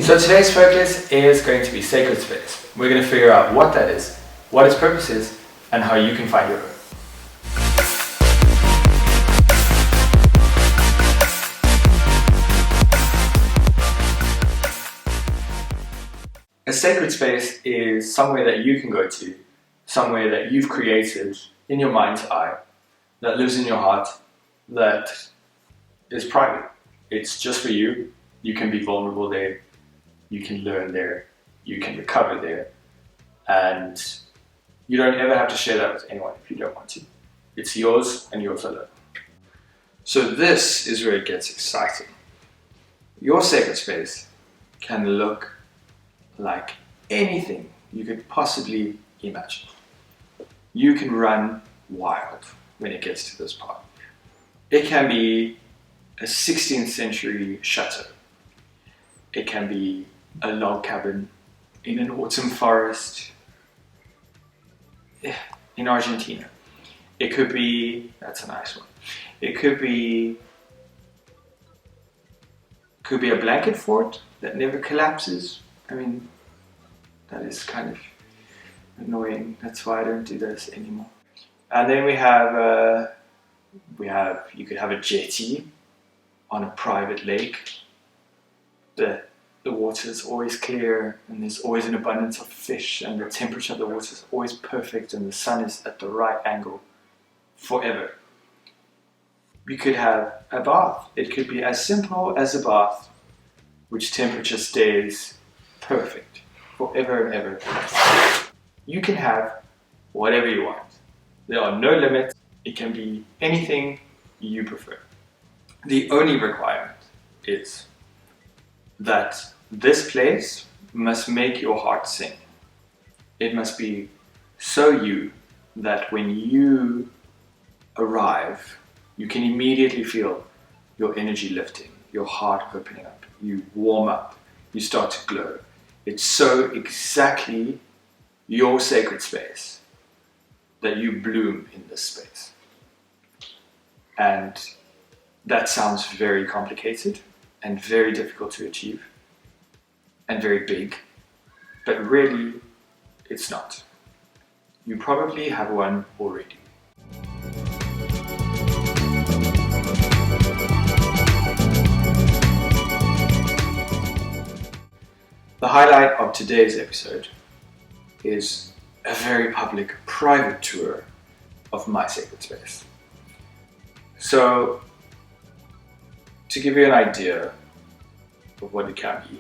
So today's focus is going to be sacred space. We're going to figure out what that is, what its purpose is, and how you can find your own. A sacred space is somewhere that you can go to, somewhere that you've created in your mind's eye, that lives in your heart, that is private. It's just for you. You can be vulnerable there, you can learn there, you can recover there, and you don't ever have to share that with anyone if you don't want to. It's yours and yours alone. So this is where it gets exciting. Your sacred space can look like anything you could possibly imagine. You can run wild when it gets to this part. It can be a 16th century chateau. It can be a log cabin in an autumn forest in Argentina. It could be, that's a nice one. It could be a blanket fort that never collapses. I mean, that is kind of annoying. That's why I don't do this anymore. And then you could have a jetty on a private lake. The water is always clear and there's always an abundance of fish and the temperature of the water is always perfect and the sun is at the right angle forever. You could have a bath. It could be as simple as a bath which temperature stays perfect forever and ever. You can have whatever you want. There are no limits. It can be anything you prefer. The only requirement is that this place must make your heart sing. It must be so you that when you arrive, you can immediately feel your energy lifting, your heart opening up, you warm up, you start to glow. It's so exactly your sacred space that you bloom in this space. And that sounds very complicated and very difficult to achieve and very big, but really it's not. You probably have one already. The highlight of today's episode is a very public, private tour of my sacred space. So, to give you an idea of what it can be,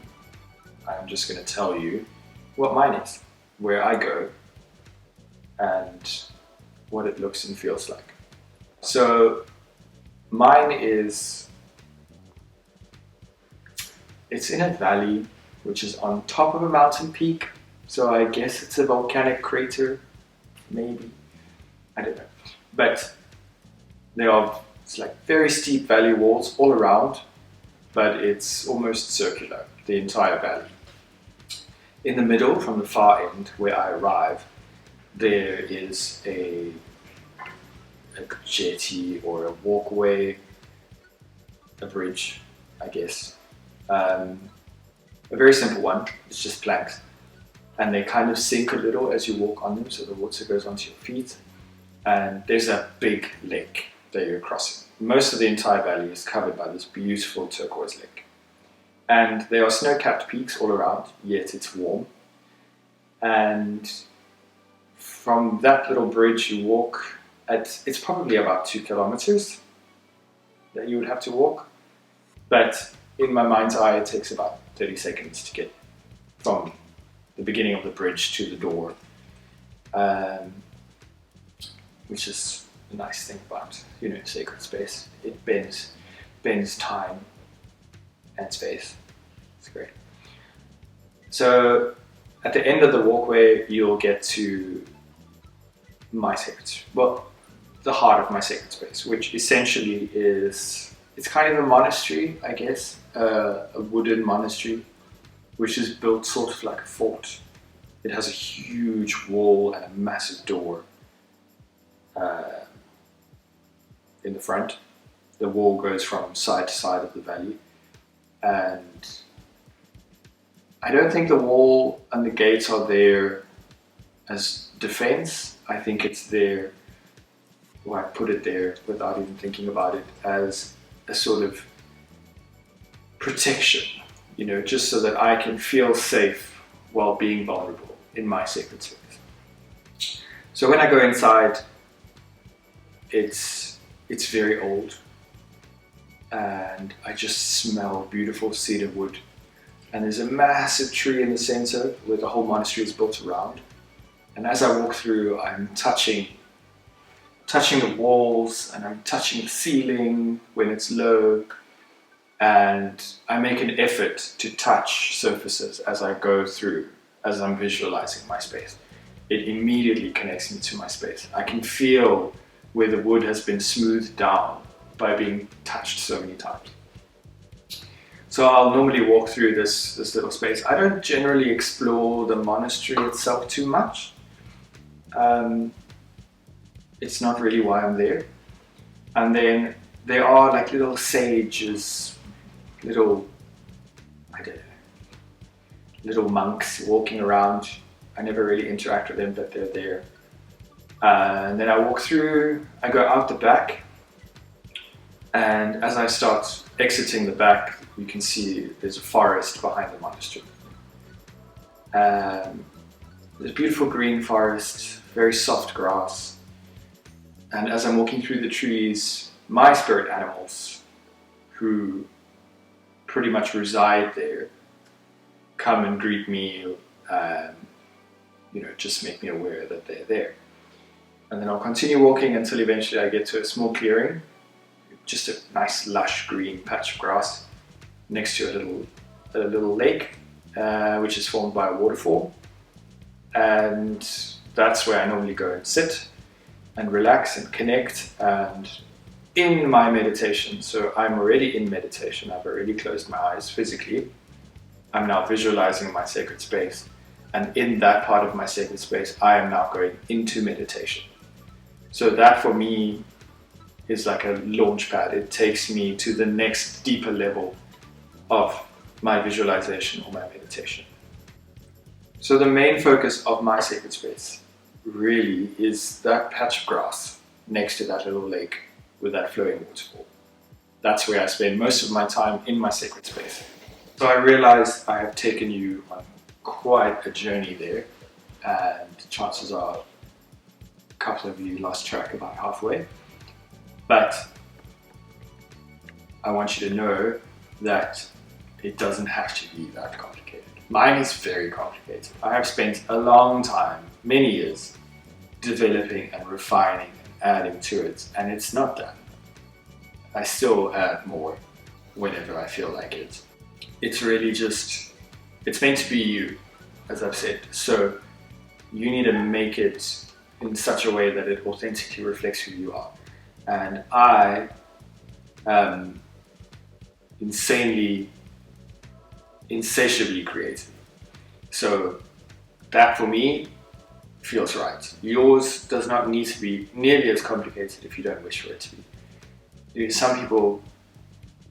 I'm just going to tell you what mine is, where I go, and what it looks and feels like. So, mine it's in a valley which is on top of a mountain peak. So I guess it's a volcanic crater, maybe, I don't know. But it's like very steep valley walls all around, but it's almost circular, the entire valley. In the middle, from the far end where I arrive, there is a jetty or a walkway, a bridge, I guess. A very simple one, it's just planks. And they kind of sink a little as you walk on them, so the water goes onto your feet. And there's a big lake that you're crossing. Most of the entire valley is covered by this beautiful turquoise lake. And there are snow-capped peaks all around, yet it's warm. And from that little bridge you walk it's probably about 2 kilometers that you would have to walk. But in my mind's eye, it takes about 30 seconds to get from the beginning of the bridge to the door, which is a nice thing about, sacred space. It bends time and space. It's great. So at the end of the walkway, you'll get to the heart of my sacred space, which essentially it's kind of a monastery, I guess, a wooden monastery, which is built sort of like a fort. It has a huge wall and a massive door in the front. The wall goes from side to side of the valley, and I don't think the wall and the gates are there as defense. I think it's there, well, I put it there without even thinking about it, as a sort of protection, you know, just so that I can feel safe while being vulnerable in my sacred space. So when I go inside, it's very old, and I just smell beautiful cedar wood. And there's a massive tree in the center where the whole monastery is built around. And as I walk through, I'm touching the walls, and I'm touching the ceiling when it's low. And I make an effort to touch surfaces as I go through, as I'm visualizing my space. It immediately connects me to my space. I can feel where the wood has been smoothed down by being touched so many times. So I'll normally walk through this little space. I don't generally explore the monastery itself too much. It's not really why I'm there. And then there are like little sages, little monks walking around. I never really interact with them, but they're there. And then I walk through, I go out the back, and as I start exiting the back, you can see there's a forest behind the monastery. There's a beautiful green forest, very soft grass. And as I'm walking through the trees, my spirit animals, who pretty much reside there, come and greet me, just make me aware that they're there. And then I'll continue walking until eventually I get to a small clearing, just a nice lush green patch of grass next to a little lake, which is formed by a waterfall. And that's where I normally go and sit and relax and connect. And in my meditation, so I'm already in meditation, I've already closed my eyes physically, I'm now visualizing my sacred space. And in that part of my sacred space, I am now going into meditation. So that for me is like a launch pad. It takes me to the next deeper level of my visualization or my meditation. So the main focus of my sacred space really is that patch of grass next to that little lake with that flowing waterfall. That's where I spend most of my time in my sacred space. So I realize I have taken you on quite a journey there, and chances are a couple of you lost track about halfway. But I want you to know that it doesn't have to be that complicated. Mine is very complicated. I have spent a long time, many years, developing and refining and adding to it, and it's not done. I still add more whenever I feel like it. It's really just, it's meant to be you, as I've said. So you need to make it in such a way that it authentically reflects who you are. And I am insatiably creative. So that for me feels right. Yours does not need to be nearly as complicated if you don't wish for it to be. Some people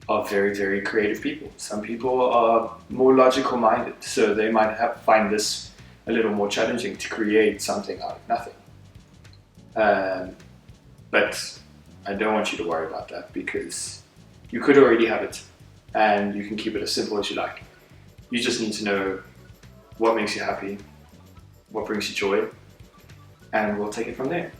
are very, very creative people. Some people are more logical minded, so they might find this a little more challenging to create something out of nothing. But I don't want you to worry about that, because you could already have it and you can keep it as simple as you like. You just need to know what makes you happy, what brings you joy, and we'll take it from there.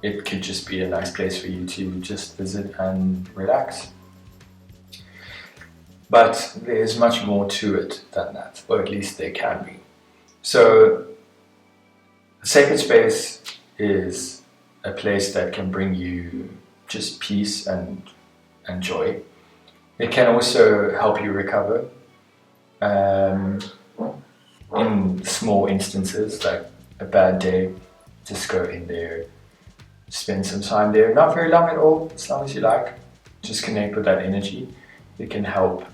It could just be a nice place for you to just visit and relax. But there's much more to it than that, or at least there can be. So, a sacred space is a place that can bring you just peace and joy. It can also help you recover in small instances, like a bad day. Just go in there, spend some time there, not very long at all, as long as you like. Just connect with that energy. It can help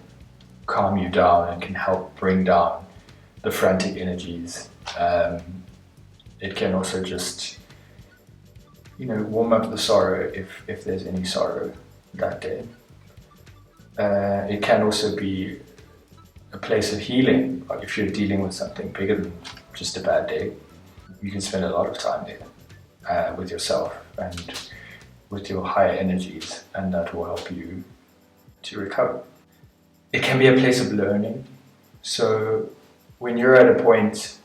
calm you down and can help bring down the frantic energies. It can also just, warm up the sorrow if there's any sorrow that day. It can also be a place of healing. Like if you're dealing with something bigger than just a bad day, you can spend a lot of time there with yourself and with your higher energies, and that will help you to recover. It can be a place of learning. So when you're at a point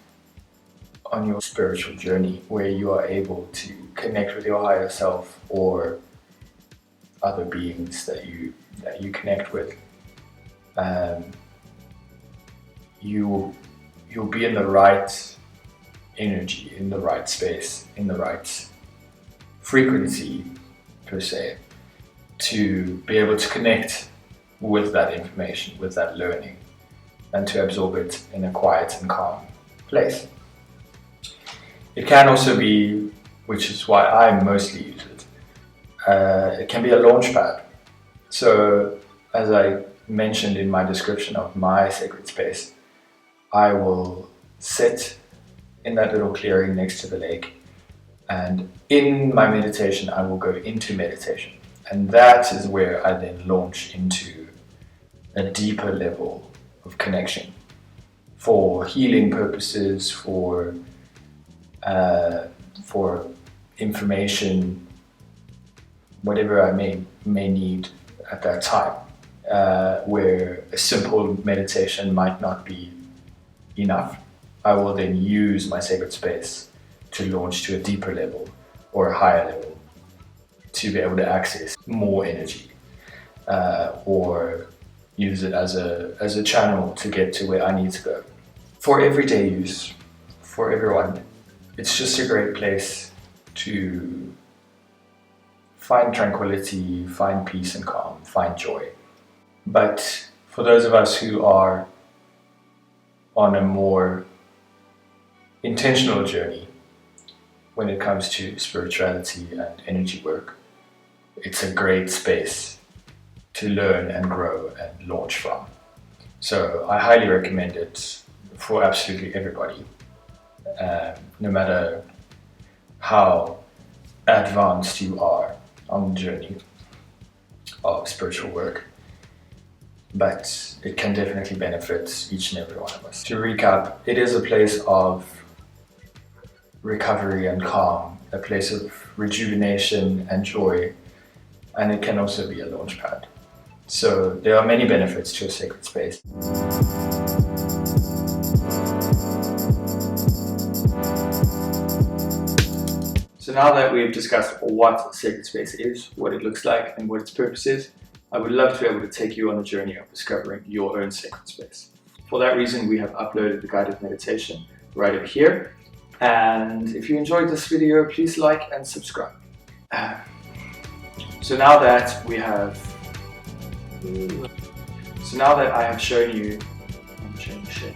on your spiritual journey where you are able to connect with your higher self or other beings that you connect with, you'll be in the right energy, in the right space, in the right frequency per se, to be able to connect with that information, with that learning, and to absorb it in a quiet and calm place. It can also be, which is why I mostly use it, it can be a launch pad. So as I mentioned in my description of my sacred space, I will sit in that little clearing next to the lake, and in my meditation I will go into meditation, and that is where I then launch into a deeper level of connection for healing purposes, for information, whatever I may need at that time, where a simple meditation might not be enough. I will then use my sacred space to launch to a deeper level or a higher level to be able to access more energy, or use it as a channel to get to where I need to go. For everyday use, for everyone, it's just a great place to find tranquility, find peace and calm, find joy. But for those of us who are on a more intentional journey when it comes to spirituality and energy work, it's a great space to learn and grow and launch from. So I highly recommend it for absolutely everybody, no matter how advanced you are on the journey of spiritual work. But it can definitely benefit each and every one of us. To recap, it is a place of recovery and calm, a place of rejuvenation and joy, and it can also be a launch pad. So there are many benefits to a sacred space. So now that we've discussed what a sacred space is, what it looks like, and what its purpose is, I would love to be able to take you on a journey of discovering your own sacred space. For that reason, we have uploaded the guided meditation right over here. And if you enjoyed this video, please like and subscribe. So now that I have shown you, I'm showing shit.